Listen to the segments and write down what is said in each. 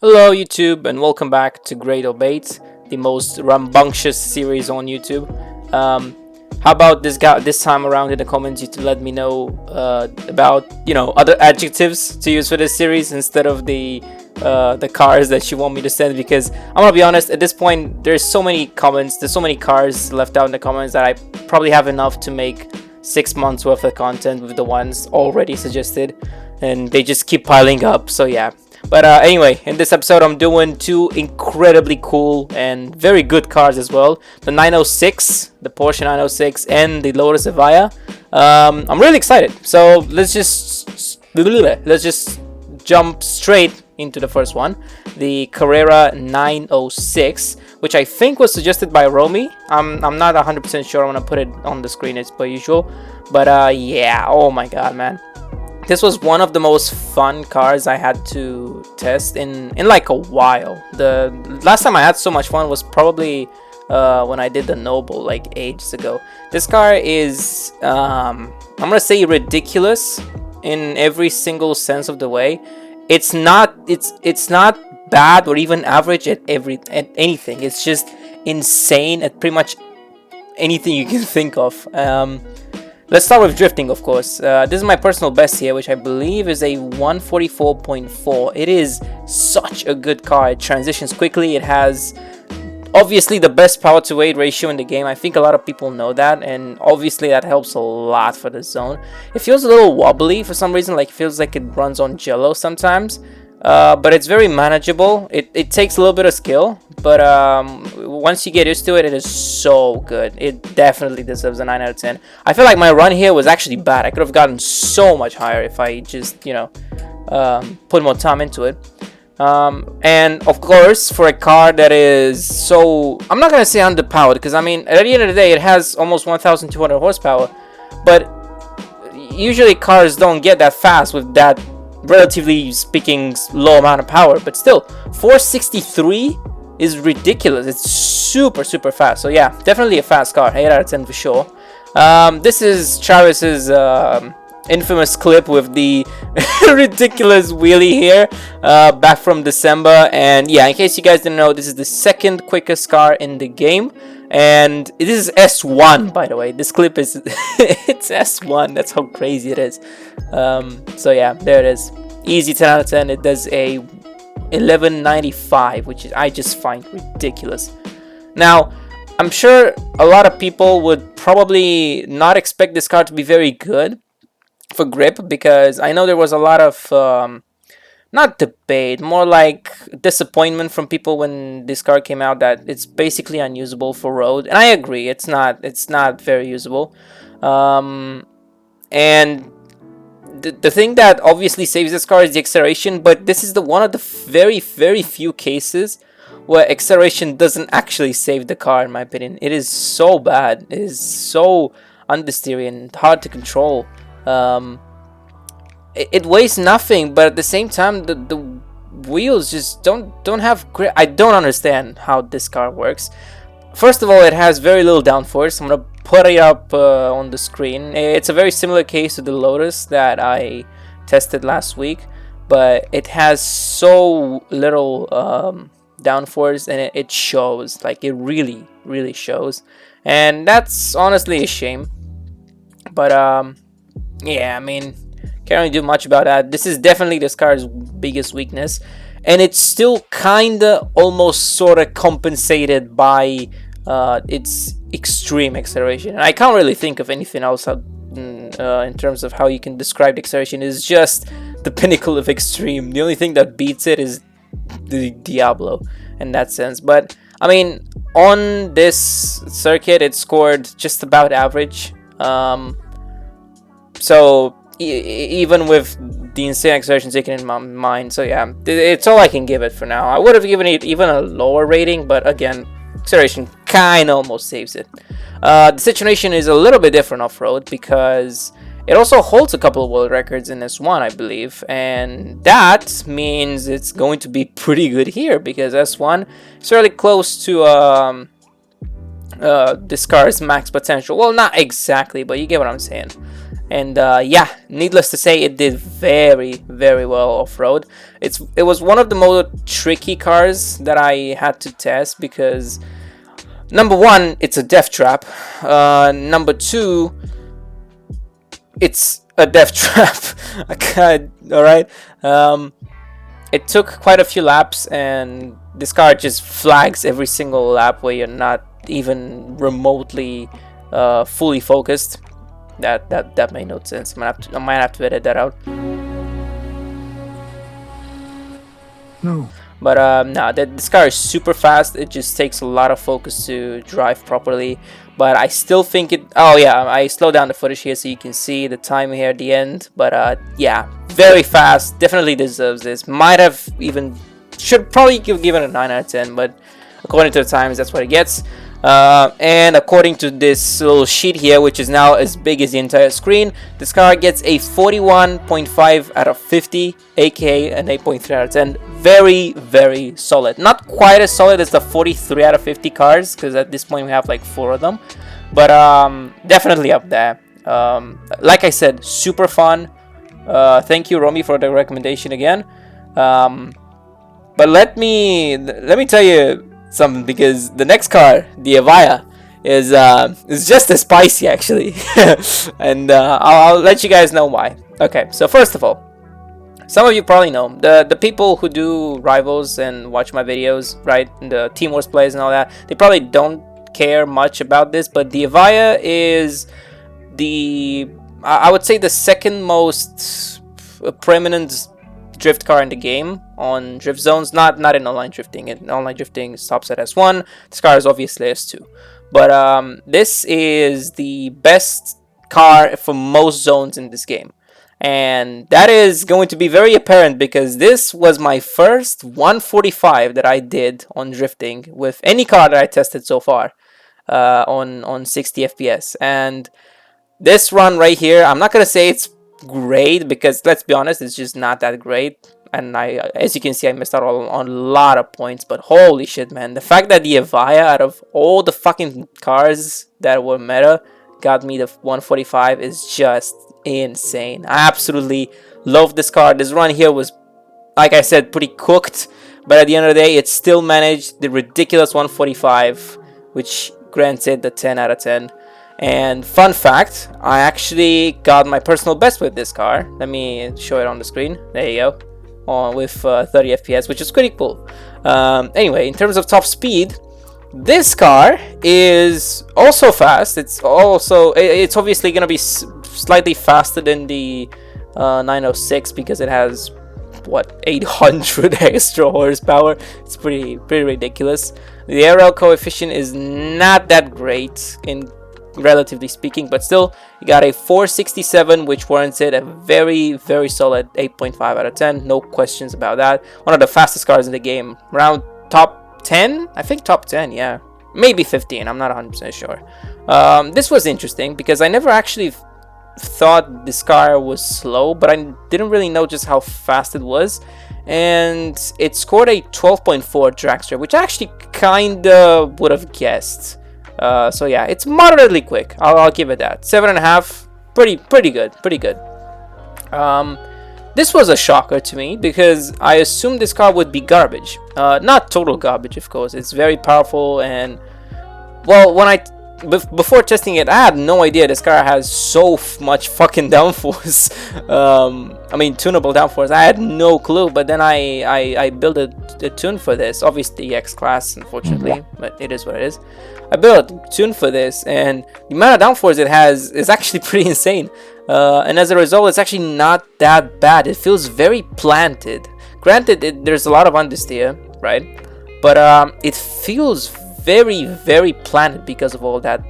Hello YouTube and welcome back to Great Obate, the most rambunctious series on YouTube. How about this time around in the comments you to let me know about other adjectives to use for this series instead of the cars that you want me to send, because I'm gonna be honest, at this point there's so many cars left out in the comments that I probably have enough to make 6 months worth of content with the ones already suggested, and they just keep piling up. So yeah. But anyway, in this episode I'm doing two incredibly cool and very good cars as well. The 906, the Porsche 906, and the Lotus Evija. I'm really excited. So let's just jump straight into the first one. The Carrera 906, which I think was suggested by Romy. I'm not 100% sure. I'm going to put it on the screen as per usual. But yeah, oh my god, man. This was one of the most fun cars I had to test in like a while. The last time I had so much fun was probably when I did the Noble, like ages ago. This car is I'm gonna say ridiculous in every single sense of the way. It's not bad or even average at anything. It's just insane at pretty much anything you can think of. Let's start with drifting, of course. This is my personal best here, which I believe is a 144.4. It is such a good car. It transitions quickly. It has obviously the best power to weight ratio in the game. I think a lot of people know that, and obviously that helps a lot for the zone. It feels a little wobbly for some reason, like it feels like it runs on jello sometimes. But it's very manageable. It takes a little bit of skill, but once you get used to it, it is so good. It definitely deserves a 9 out of 10. I feel like my run here was actually bad. I could have gotten so much higher if I just, put more time into it. And of course, for a car that is so, I'm not going to say underpowered, because I mean, at the end of the day, it has almost 1,200 horsepower, but usually cars don't get that fast with that, relatively speaking, low amount of power. But still, 463 is ridiculous. It's super fast. So yeah, definitely a fast car. 8 out of 10 for sure. This is Travis's infamous clip with the ridiculous wheelie here, back from December. And yeah, in case you guys didn't know, this is the second quickest car in the game, and this is S1, by the way. This clip is it's S1. That's how crazy it is. So yeah, there it is. Easy 10 out of 10. It does a 1195, which is, I just find ridiculous. Now, I'm sure a lot of people would probably not expect this car to be very good for grip, because I know there was a lot of not debate, more like disappointment from people when this car came out, that it's basically unusable for road. And I agree, it's not very usable. And the thing that obviously saves this car is the acceleration, but this is one of the very few cases where acceleration doesn't actually save the car, in my opinion. It is so bad. It is so understeery and hard to control. It weighs nothing, but at the same time, the wheels just don't have grip. I don't understand how this car works. First of all, it has very little downforce. I'm gonna put it up on the screen. It's a very similar case to the Lotus that I tested last week, but it has so little downforce, and it shows. Like, it really shows, and that's honestly a shame. But yeah, I mean, can't really do much about that. This is definitely this car's biggest weakness, and it's still kinda almost sorta compensated by its extreme acceleration. And I can't really think of anything else in terms of how you can describe acceleration. It's just the pinnacle of extreme. The only thing that beats it is the Diablo in that sense. But I mean, on this circuit, it scored just about average. So even with the insane acceleration taken in my mind, so yeah, it's all I can give it for now. I would have given it even a lower rating, but again, acceleration kind of almost saves it. The situation is a little bit different off-road, because it also holds a couple of world records in S1, I believe, and that means it's going to be pretty good here, because S1 is really close to this car's max potential. Well, not exactly, but you get what I'm saying. And yeah, needless to say, it did very, very well off-road. It was one of the more tricky cars that I had to test because number one, it's a death trap. Number two, it's a death trap. All right. It took quite a few laps, and this car just flags every single lap where you're not even remotely fully focused. That made no sense. I might have to edit that out. No. But no, this car is super fast. It just takes a lot of focus to drive properly. But I still think it. Oh yeah, I slowed down the footage here so you can see the time here at the end. But yeah, very fast. Definitely deserves this. Might have even should probably give it a 9 out of 10. But according to the times, that's what it gets. And according to this little sheet here, which is now as big as the entire screen, this car gets a 41.5 out of 50, aka an 8.3 out of 10. Very, very solid. Not quite as solid as the 43 out of 50 cars, because at this point we have like 4 of them, but definitely up there. Like I said, super fun. Thank you, Romy, for the recommendation again. But let me tell you something, because the next car, the Evija, is just as spicy actually. And I'll let you guys know why. Okay, so first of all, some of you probably know the people who do Rivals and watch my videos, right? The Team Wars plays and all that. They probably don't care much about this, but the Evija is I would say the second most prominent drift car in the game on drift zones. Not in online drifting. In online drifting stops at S1. This car is obviously S2, but this is the best car for most zones in this game. And that is going to be very apparent because this was my first 145 that I did on drifting with any car that I tested so far on 60 FPS. And this run right here, I'm not going to say it's great because, let's be honest, it's just not that great. And as you can see, I missed out on a lot of points. But holy shit, man. The fact that the Evija, out of all the fucking cars that were meta, got me the 145 is just insane. I absolutely love this car. This run here was, like I said, pretty cooked, but at the end of the day, it still managed the ridiculous 145, which grants it the 10 out of 10. And fun fact, I actually got my personal best with this car. Let me show it on the screen. There you go, with 30 FPS, which is pretty cool. Anyway, in terms of top speed, this car is also fast. It's obviously gonna be slightly faster than the 906 because it has what, 800 extra horsepower. It's pretty ridiculous. The aerial coefficient is not that great in relatively speaking, but still you got a 467, which warrants it a very solid 8.5 out of 10. No questions about that. One of the fastest cars in the game, around top 10, I think top 10, yeah, maybe 15, I'm not 100% sure. This was interesting because I never actually thought this car was slow, but I didn't really know just how fast it was, and it scored a 12.4 dragster, which I actually kinda would have guessed. So yeah, it's moderately quick. I'll give it that. 7.5, pretty good. This was a shocker to me because I assumed this car would be garbage. Not total garbage, of course. It's very powerful, and well, before testing it, I had no idea this car has so much fucking downforce. I mean, tunable downforce. I had no clue, but then I built a tune for this. Obviously, X class, unfortunately, but it is what it is. I built a tune for this, and the amount of downforce it has is actually pretty insane. And as a result, it's actually not that bad. It feels very planted. Granted, there's a lot of understeer, right? But it feels very planted because of all that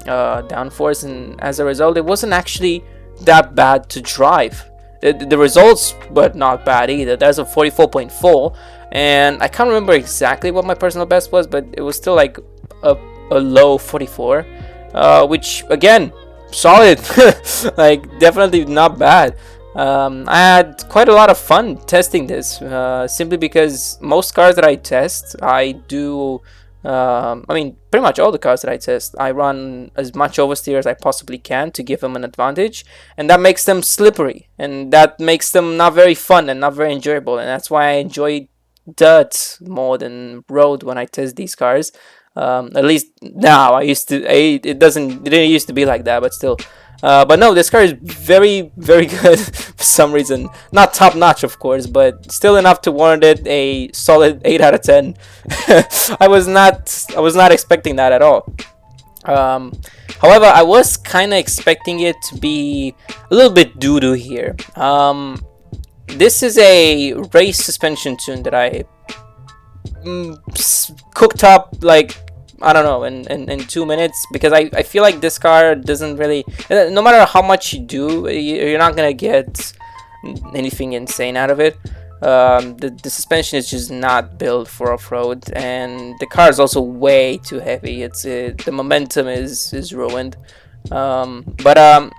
downforce, and as a result, it wasn't actually that bad to drive. The results were not bad either. There's a 44.4, and I can't remember exactly what my personal best was, but it was still like a low 44, which again, solid. Like, definitely not bad. I had quite a lot of fun testing this, simply because most cars that I test, I do I mean, pretty much all the cars that I test, I run as much oversteer as I possibly can to give them an advantage, and that makes them slippery, and that makes them not very fun and not very enjoyable, and that's why I enjoy dirt more than road when I test these cars. At least now. It didn't used to be like that, but still. But no, this car is very, very good for some reason. Not top notch, of course, but still enough to warrant it a solid 8 out of 10. I was not expecting that at all. However, I was kind of expecting it to be a little bit doo-doo here. This is a race suspension tune that I cooked up, like, I don't know, in 2 minutes, because I feel like this car doesn't really, no matter how much you do, you're not gonna get anything insane out of it. The suspension is just not built for off-road, and the car is also way too heavy. The momentum is ruined. I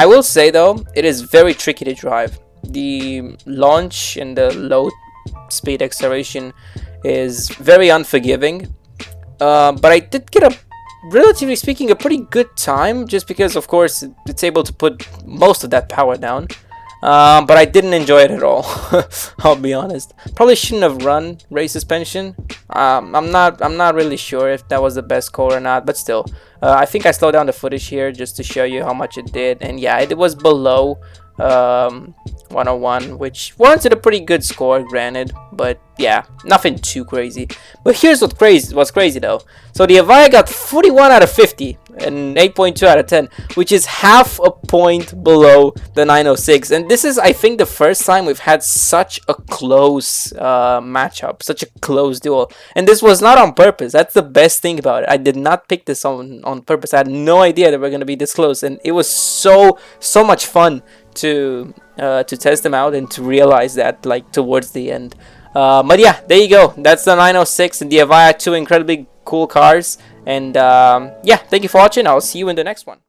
will say though, it is very tricky to drive. The launch and the low speed acceleration is very unforgiving. But I did get relatively speaking, a pretty good time, just because, of course, it's able to put most of that power down. But I didn't enjoy it at all. I'll be honest. Probably shouldn't have run race suspension. I'm not really sure if that was the best call or not, but still, I think I slowed down the footage here just to show you how much it did, and yeah, it was below 101, which warranted a pretty good score, granted, but yeah, nothing too crazy. But here's what's crazy though. So the Evija got 41 out of 50 and 8.2 out of 10, which is half a point below the 906, and this is, I think, the first time we've had such a close matchup, such a close duel. And this was not on purpose. That's the best thing about it. I did not pick this on purpose. I had no idea that we're going to be this close, and it was so much fun to test them out and to realize that, like, towards the end. But yeah, there you go. That's the 906 and the Evija, two incredibly cool cars. And yeah, thank you for watching. I'll see you in the next one.